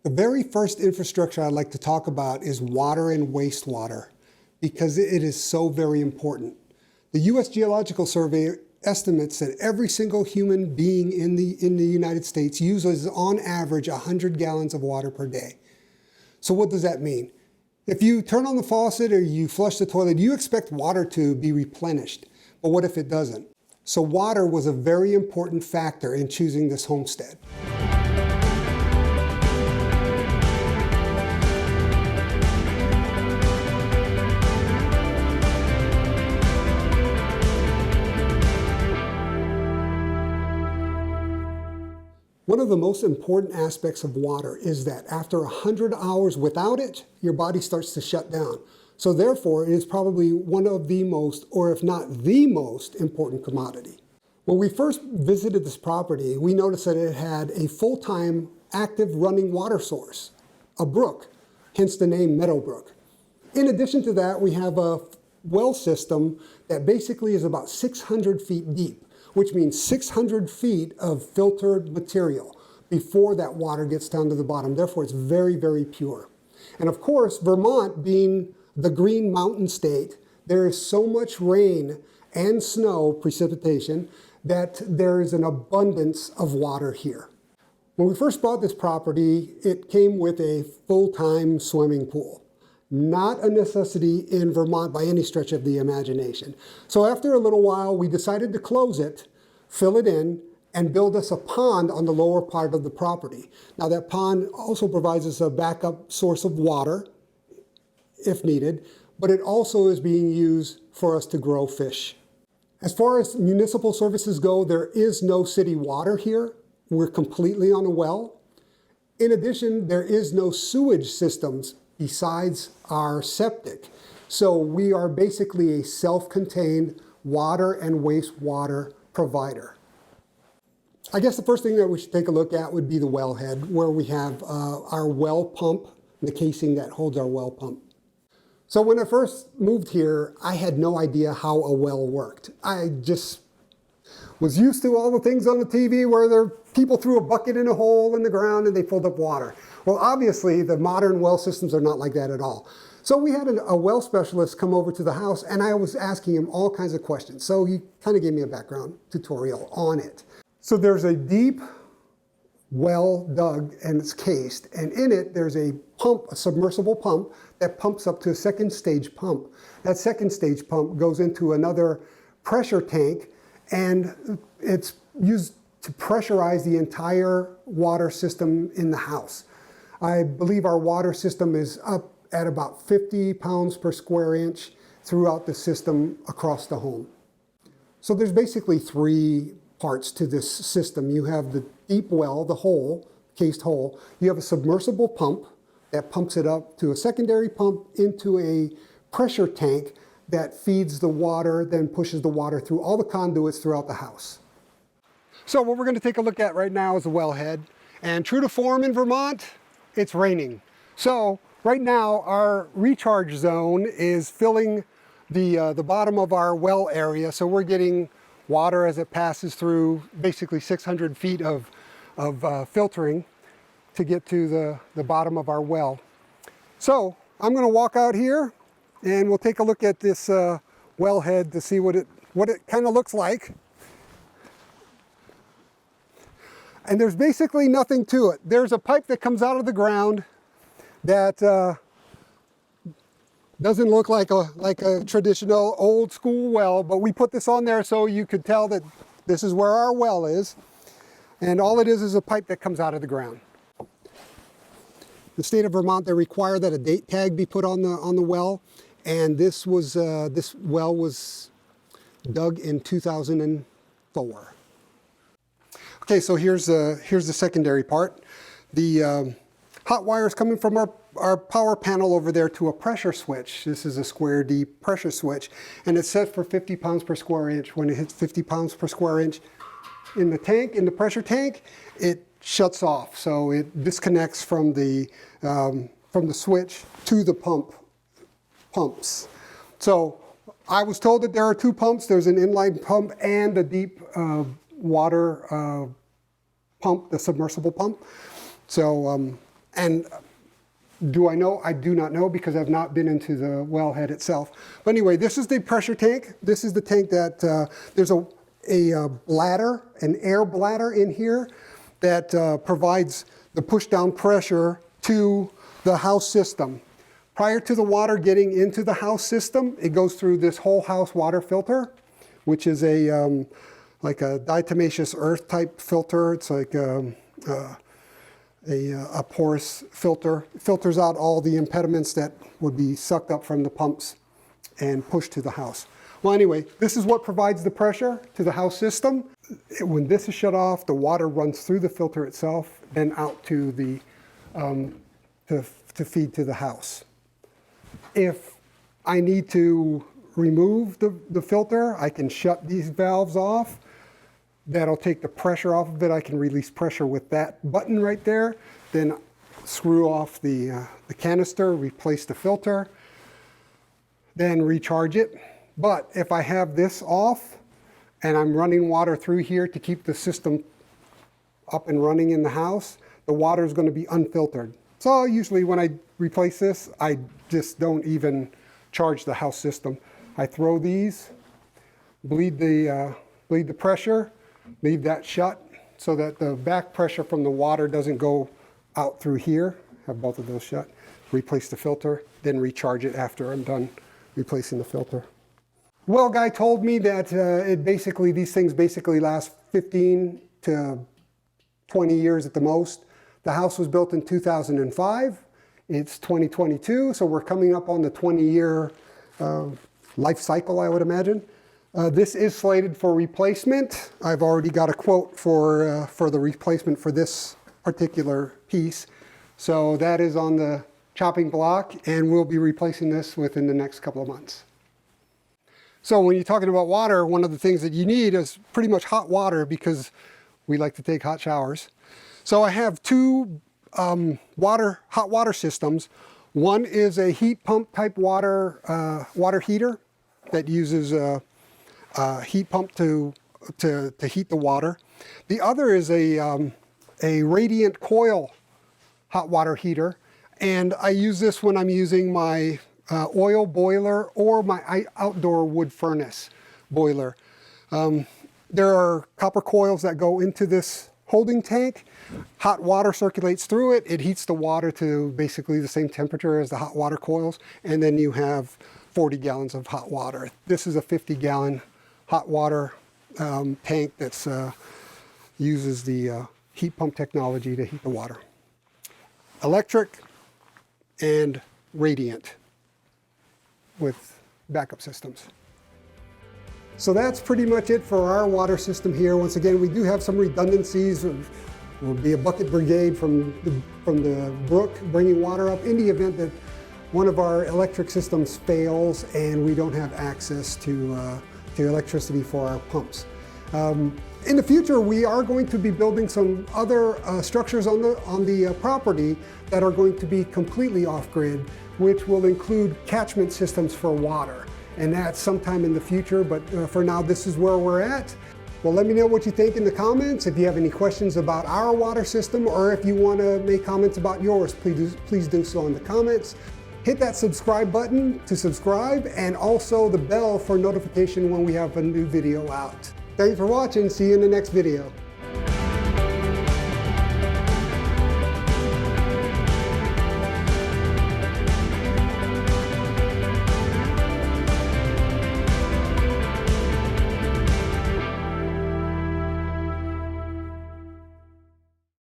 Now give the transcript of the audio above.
The very first infrastructure I'd like to talk about is water and wastewater, because it is so very important. The US Geological Survey estimates that every single human being in the United States uses on average 100 gallons of water per day. So what does that mean? If you turn on the faucet or you flush the toilet, you expect water to be replenished. But what if it doesn't? So water was a very important factor in choosing this homestead. One of the most important aspects of water is that after 100 hours without it, your body starts to shut down. So therefore, it is probably one of the most, or if not the most, important commodity. When we first visited this property, we noticed that it had a full-time, active running water source, a brook, hence the name Meadowbrook. In addition to that, we have a well system that basically is about 600 feet deep, which means 600 feet of filtered material before that water gets down to the bottom. Therefore, it's very, very pure. And of course, Vermont being the Green Mountain state, there is so much rain and snow precipitation that there is an abundance of water here. When we first bought this property, it came with a full-time swimming pool. Not a necessity in Vermont by any stretch of the imagination. So after a little while, we decided to close it, fill it in, and build us a pond on the lower part of the property. Now that pond also provides us a backup source of water, if needed, but it also is being used for us to grow fish. As far as municipal services go, there is no city water here. We're completely on a well. In addition, there is no sewage systems besides our septic. So we are basically a self-contained water and wastewater provider. I guess the first thing that we should take a look at would be the wellhead, where we have our well pump, the casing that holds our well pump. So when I first moved here, I had no idea how a well worked. I just was used to all the things on the TV where people threw a bucket in a hole in the ground and they filled up water. Well, obviously, the modern well systems are not like that at all. So we had a well specialist come over to the house, and I was asking him all kinds of questions. So he kind of gave me a background tutorial on it. So there's a deep well dug and it's cased, and in it there's a pump, a submersible pump that pumps up to a second stage pump. That second stage pump goes into another pressure tank, and it's used to pressurize the entire water system in the house. I believe our water system is up at about 50 pounds per square inch throughout the system across the home. So there's basically three parts to this system. You have the deep well, the hole, cased hole. You have a submersible pump that pumps it up to a secondary pump into a pressure tank that feeds the water, then pushes the water through all the conduits throughout the house. So what we're going to take a look at right now is the wellhead. And true to form in Vermont, it's raining. So right now our recharge zone is filling the bottom of our well area. So we're getting water as it passes through basically 600 feet of filtering to get to the bottom of our well. So I'm going to walk out here and we'll take a look at this wellhead to see what it kind of looks like. And there's basically nothing to it. There's a pipe that comes out of the ground that doesn't look like a traditional old school well, but we put this on there so you could tell that this is where our well is. And all it is a pipe that comes out of the ground. The state of Vermont, they require that a date tag be put on the well, and this well was dug in 2004. Okay, so here's the secondary part. The hot wire is coming from our power panel over there to a pressure switch. This is a square D pressure switch, and it's set for 50 pounds per square inch. When it hits 50 pounds per square inch in the tank, in the pressure tank, it shuts off. So it disconnects from the switch to the pumps. So I was told that there are two pumps. There's an inline pump and a deep water pump, the submersible pump. So And do I know? I do not know because I've not been into the wellhead itself. But anyway, this is the pressure tank. This is the tank that there's a bladder, an air bladder in here that provides the push down pressure to the house system. Prior to the water getting into the house system, it goes through this whole house water filter, which is a like a diatomaceous earth type filter. It's like a porous filter. It filters out all the impediments that would be sucked up from the pumps and pushed to the house. Well, anyway, this is what provides the pressure to the house system. When this is shut off, the water runs through the filter itself, then out to the to feed to the house. If I need to remove the filter, I can shut these valves off. That'll take the pressure off of it. I can release pressure with that button right there. Then screw off the canister, replace the filter, then recharge it. But if I have this off and I'm running water through here to keep the system up and running in the house, the water is going to be unfiltered. So usually when I replace this, I just don't even charge the house system. I throw these, bleed the pressure, leave that shut so that the back pressure from the water doesn't go out through here. Have both of those shut. Replace the filter, then recharge it after I'm done replacing the filter. Well, guy told me that these things basically last 15 to 20 years at the most. The house was built in 2005. It's 2022, so we're coming up on the 20-year life cycle, I would imagine. This is slated for replacement. I've already got a quote for the replacement for this particular piece. So that is on the chopping block, and we'll be replacing this within the next couple of months. So when you're talking about water, one of the things that you need is pretty much hot water because we like to take hot showers. So I have two hot water systems. One is a heat pump type water heater that uses a heat pump to heat the water. The other is a radiant coil hot water heater, and I use this when I'm using my oil boiler or my outdoor wood furnace boiler. There are copper coils that go into this holding tank. Hot water circulates through it. It heats the water to basically the same temperature as the hot water coils, and then you have 40 gallons of hot water. This is a 50-gallon hot water tank that uses the heat pump technology to heat the water. Electric and radiant with backup systems. So that's pretty much it for our water system here. Once again, we do have some redundancies. We'll be a bucket brigade from the brook bringing water up in the event that one of our electric systems fails and we don't have access to electricity for our pumps. In the future, we are going to be building some other structures on the property that are going to be completely off-grid, which will include catchment systems for water. And that's sometime in the future, but for now, this is where we're at. Well, let me know what you think in the comments. If you have any questions about our water system, or if you want to make comments about yours, please do so in the comments. Hit that subscribe button to subscribe, and also the bell for notification when we have a new video out. Thanks for watching. See you in the next video.